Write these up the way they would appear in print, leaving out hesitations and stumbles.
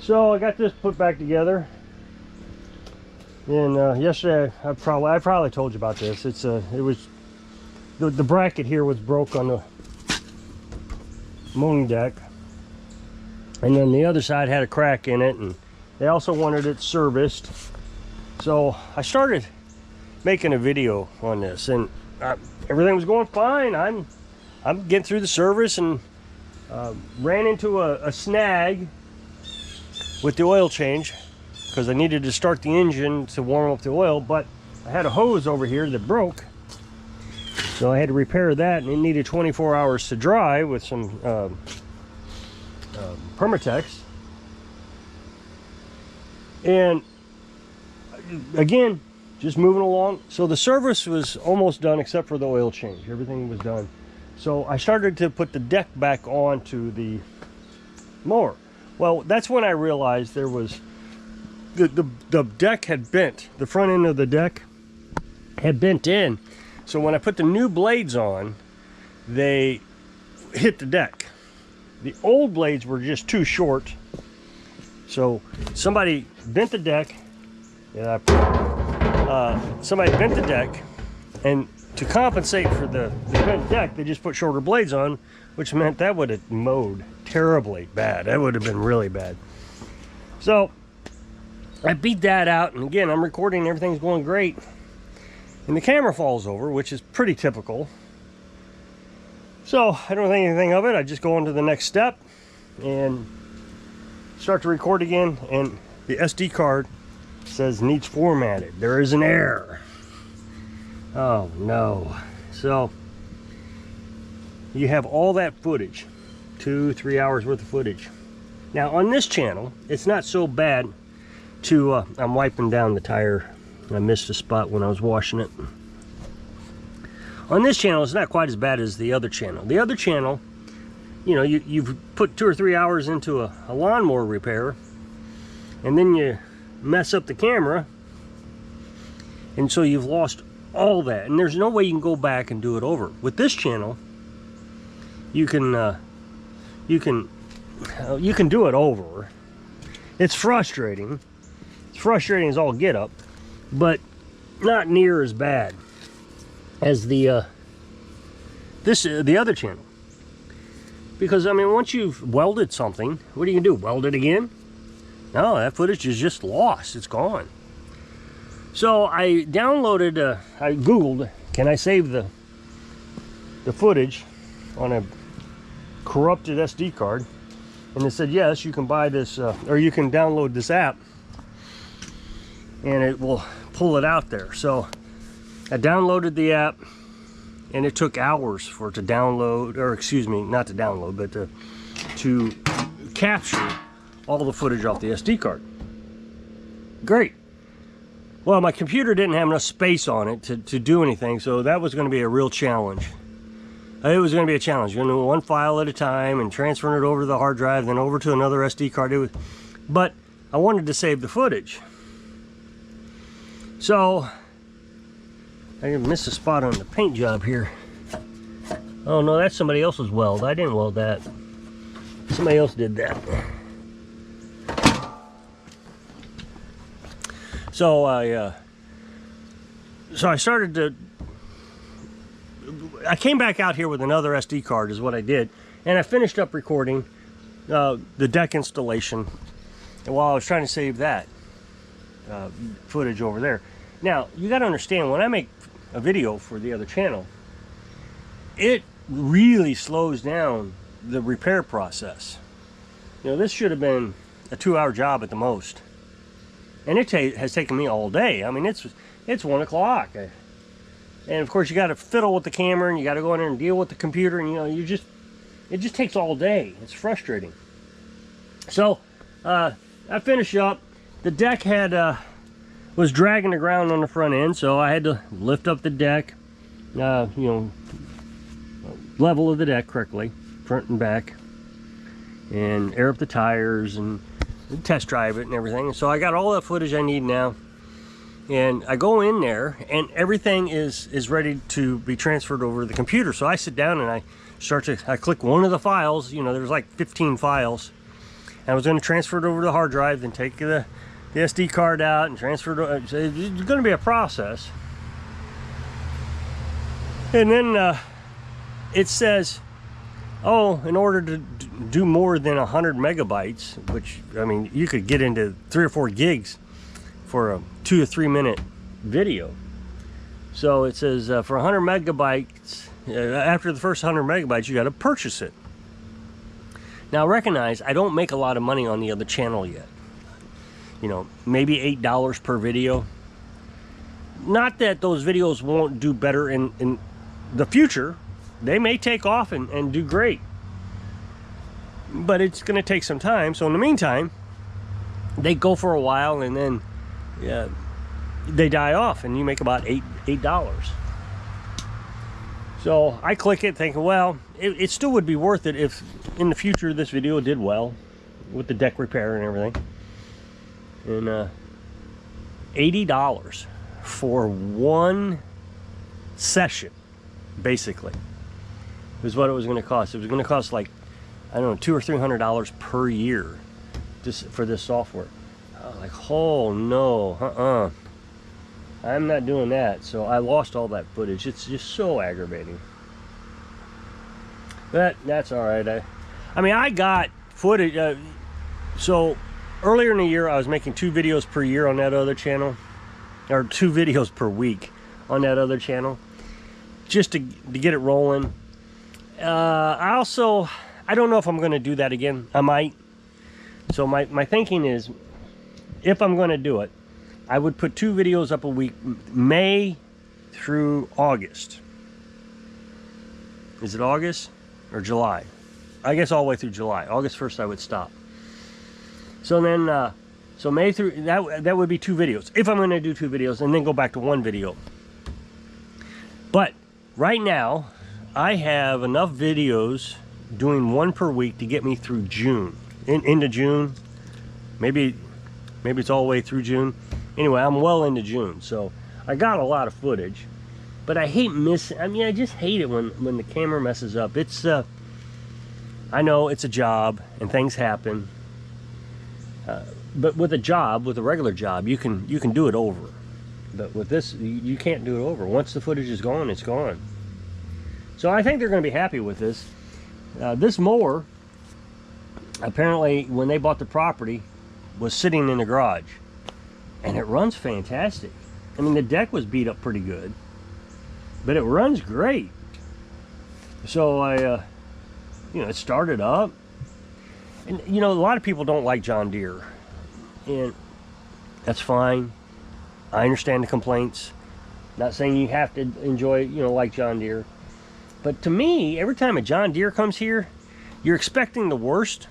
So I got this put back together, and yesterday I probably told you about this. It was the bracket here was broke on the mowing deck, and then the other side had a crack in it, and they also wanted it serviced. So I started making a video on this, and everything was going fine. I'm getting through the service, and ran into a snag with the oil change because I needed to start the engine to warm up the oil, but I had a hose over here that broke, so I had to repair that, and it needed 24 hours to dry with some Permatex. And again, just moving along. So the service was almost done except for the oil change. Everything was done. So I started to put the deck back onto the mower. Well, that's when I realized there was the deck had bent. The front end of the deck had bent in. So when I put the new blades on, they hit the deck. The old blades were just too short. So somebody bent the deck. Somebody bent the deck, and to compensate for the bent deck, they just put shorter blades on, which meant that would have mowed terribly bad. That would have been really bad. So I beat that out, and again, I'm recording, everything's going great, and the camera falls over, which is pretty typical. So I don't think anything of it. I just go on to the next step and start to record again, and the SD card says needs formatted. There is an error. Oh no. So you have all that footage, 2-3 hours worth of footage. Now on this channel, it's not so bad to I'm wiping down the tire. I missed a spot when I was washing it. On this channel, it's not quite as bad as the other channel. The other channel, you know, you've put 2 or 3 hours into a lawnmower repair, and then you mess up the camera, and so you've lost all that, and there's no way you can go back and do it over. With this channel, you can do it over. It's frustrating. It's frustrating as all get up, but not near as bad as the other channel. Because I mean, once you've welded something, what are you gonna do? Weld it again? No, that footage is just lost. It's gone. So I downloaded, I Googled, can I save the footage on a corrupted SD card? And it said, yes, you can buy this, or you can download this app, and it will pull it out there. So I downloaded the app, and it took hours for it to download, or excuse me, not to download, but to capture all the footage off the SD card. Great. Well, my computer didn't have enough space on it to do anything, so that was going to be a real challenge. It was going to be a challenge. You're going to do one file at a time and transferring it over to the hard drive, then over to another SD card. But I wanted to save the footage. So I missed a spot on the paint job here. Oh no, that's somebody else's weld. I didn't weld that. Somebody else did that. So I started to, I came back out here with another SD card is what I did, and I finished up recording the deck installation, and while I was trying to save that footage over there. Now you got to understand, when I make a video for the other channel, it really slows down the repair process. You know, this should have been a 2-hour job at the most. And it has taken me all day. I mean, it's 1 o'clock, and of course you got to fiddle with the camera, and you got to go in there and deal with the computer, and you know, it just takes all day. It's frustrating. So I finished up. The deck was dragging the ground on the front end, so I had to lift up the deck, you know, level of the deck correctly, front and back, and air up the tires and test drive it and everything. And so I got all that footage I need now, and I go in there, and everything is ready to be transferred over to the computer. So I sit down and I click one of the files. You know, there's like 15 files, And I was going to transfer it over to the hard drive, then take the SD card out and transfer it. It's going to be a process. And then it says, oh, in order to do more than 100 megabytes, which, I mean, you could get into 3 or 4 gigs for a 2 or 3 minute video. So it says for 100 megabytes, after the first 100 megabytes, you got to purchase it. Now recognize, I don't make a lot of money on the other channel yet. You know, maybe $8 per video. Not that those videos won't do better in the future. They may take off and do great. But it's going to take some time. So in the meantime, they go for a while and then they die off and you make about $8. So I click it thinking, well, it still would be worth it if in the future this video did well with the deck repair and everything. And $80 for one session, basically, is what it was going to cost. It was going to cost like, I don't know, $200 or $300 per year just for this software. I was like, oh no, I'm not doing that. So I lost all that footage. It's just so aggravating. But that's all right. I mean, I got footage. So earlier in the year, I was making 2 videos per year on that other channel, or 2 videos per week on that other channel, just to get it rolling. I don't know if I'm going to do that again. I might. So my thinking is, if I'm going to do it, I would put 2 videos up a week, May through August. Is it August or July? I guess all the way through July. August 1st I would stop. So then, so May through, that would be 2 videos. If I'm going to do 2 videos and then go back to 1 video. But right now, I have enough videos doing 1 per week to get me through June. Into June. Maybe it's all the way through June. Anyway, I'm well into June. So I got a lot of footage. But I hate missing. I mean, I just hate it when the camera messes up. It's, I know it's a job and things happen. But with a regular job, you can do it over. But with this, you can't do it over. Once the footage is gone, it's gone. So I think they're going to be happy with this. This mower, apparently, when they bought the property, was sitting in the garage, and it runs fantastic. I mean, the deck was beat up pretty good, but it runs great. So I, it started up, and a lot of people don't like John Deere, and that's fine. I understand the complaints. Not saying you have to enjoy, like John Deere. But to me, every time a John Deere comes here, you're expecting the worst,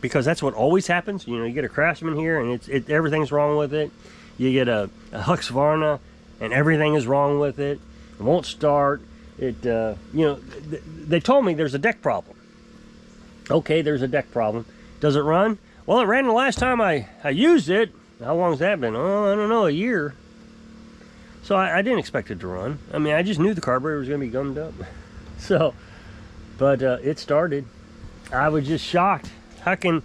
because that's what always happens. You get a Craftsman here and everything's wrong with it. You get a Husqvarna and everything is wrong with it. It won't start. They told me there's a deck problem. Okay, there's a deck problem. Does it run? Well, it ran the last time I used it. How long's that been? Oh, I don't know, a year. So I didn't expect it to run. I mean, I just knew the carburetor was going to be gummed up. So, but it started. I was just shocked. How can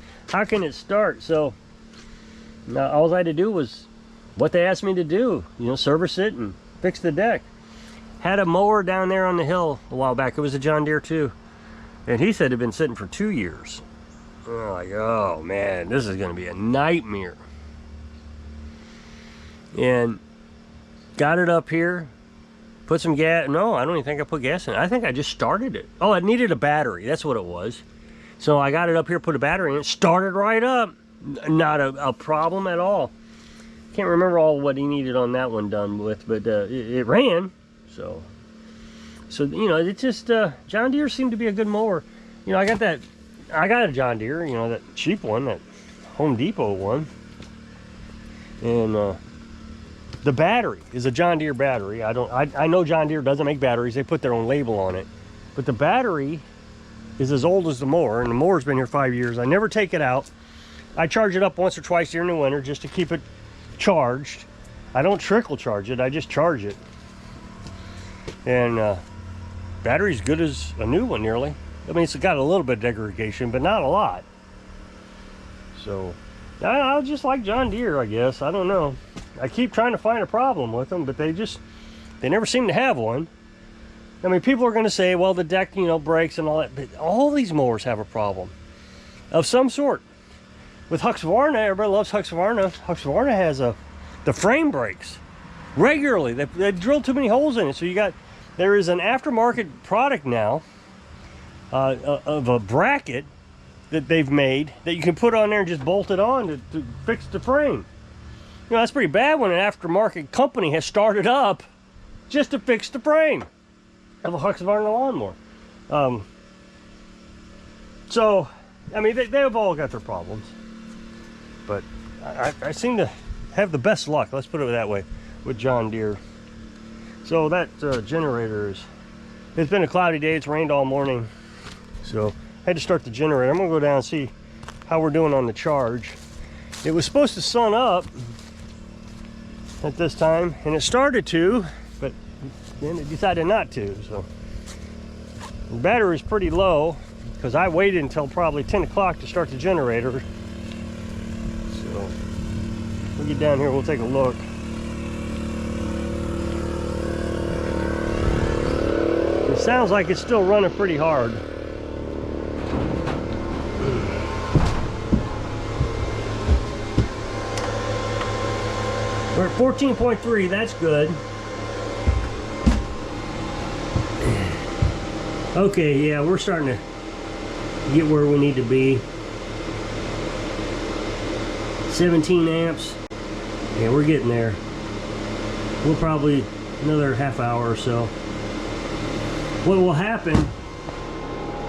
it start? So all I had to do was what they asked me to do. Service it and fix the deck. Had a mower down there on the hill a while back. It was a John Deere too, and he said it had been sitting for 2 years. I'm like, oh man, this is going to be a nightmare. And got it up here, put some gas. No, I don't even think I put gas in it. I think I just started it. Oh, it needed a battery. That's what it was. So I got it up here, put a battery in it, started right up. Not a problem at all. Can't remember all what he needed on that one done with, but it ran. So it's just, John Deere seemed to be a good mower. I got a John Deere, that cheap one, that Home Depot one. And the battery is a John Deere battery. I know John Deere doesn't make batteries. They put their own label on it. But the battery is as old as the mower, and the mower's been here 5 years. I never take it out. I charge it up once or twice during the winter just to keep it charged. I don't trickle charge it, I just charge it. And battery's good as a new one nearly. I mean, it's got a little bit of degradation, but not a lot. So I'll just like John Deere, I guess. I don't know. I keep trying to find a problem with them, but they never seem to have one. I mean, people are going to say, well, the deck, you know, breaks and all that, but all these mowers have a problem of some sort. With Husqvarna, everybody loves Husqvarna. Husqvarna has the frame breaks regularly. They drill too many holes in it. So there is an aftermarket product now of a bracket that they've made that you can put on there and just bolt it on to fix the frame. You know, that's pretty bad when an aftermarket company has started up just to fix the frame of a Husqvarna lawnmower. So, I mean, they've all got their problems. But I seem to have the best luck, let's put it that way, with John Deere. So that generator it's been a cloudy day, it's rained all morning. So I had to start the generator. I'm gonna go down and see how we're doing on the charge. It was supposed to sun up at this time, and it started to, but then it decided not to. So the battery's pretty low because I waited until probably 10 o'clock to start the generator. So we'll get down here, we'll take a look. It sounds like it's still running pretty hard. We're at 14.3, that's good. Okay, yeah, we're starting to get where we need to be. 17 amps. Yeah, we're getting there. We'll probably another half hour or so. What will happen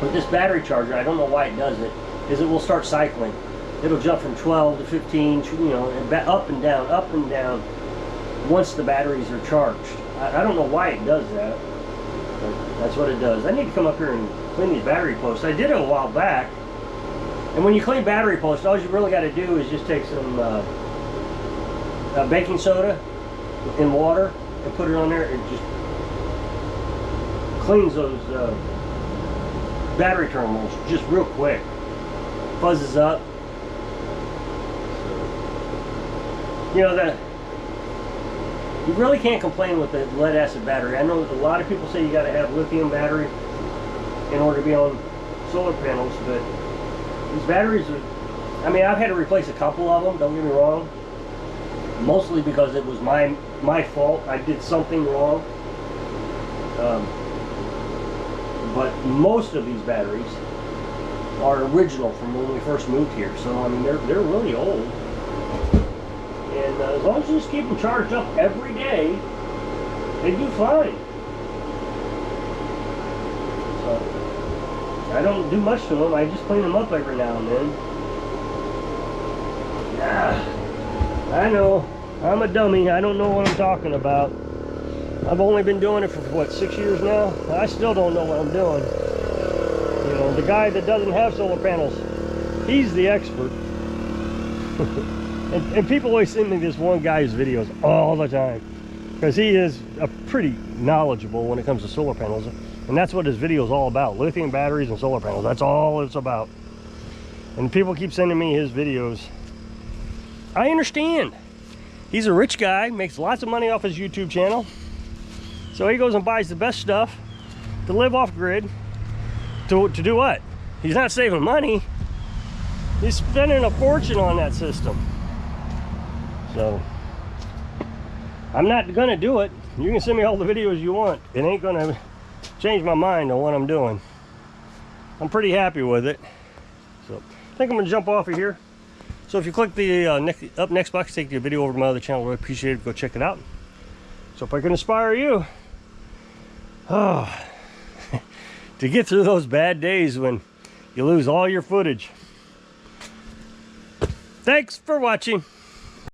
with this battery charger, I don't know why it does it, is it will start cycling. It'll jump from 12 to 15, you know, and up and down once the batteries are charged. I don't know why it does that, but that's what it does. I need to come up here and clean these battery posts. I did it a while back, and when you clean battery posts, all you really got to do is just take some baking soda in water and put it on there. It just cleans those battery terminals just real quick. Fuzzes up. You know, you really can't complain with the lead acid battery. I know a lot of people say you got to have lithium battery in order to be on solar panels, but these batteries are, I mean, I've had to replace a couple of them, don't get me wrong, mostly because it was my fault. I did something wrong. But most of these batteries are original from when we first moved here, so I mean they're really old. And as long as you just keep them charged up every day, they do fine. So I don't do much to them. I just clean them up every now and then. I know I'm a dummy. I don't know what I'm talking about. I've only been doing it for what, 6 years now? I still don't know what I'm doing. You know, the guy that doesn't have solar panels, he's the expert. and people always send me this one guy's videos all the time because he is pretty knowledgeable when it comes to solar panels, and that's what his video is all about: lithium batteries and solar panels. That's all it's about. And people keep sending me his videos. I understand. He's a rich guy, makes lots of money off his YouTube channel. So he goes and buys the best stuff to live off grid. To do what? He's not saving money. He's spending a fortune on that system. So I'm not gonna do it. You can send me all the videos you want. It ain't gonna change my mind on what I'm doing. I'm pretty happy with it. So I think I'm gonna jump off of here. So if you click the up next box, take the video over to my other channel. Really appreciate it. Go check it out. So if I can inspire you, to get through those bad days when you lose all your footage. Thanks for watching.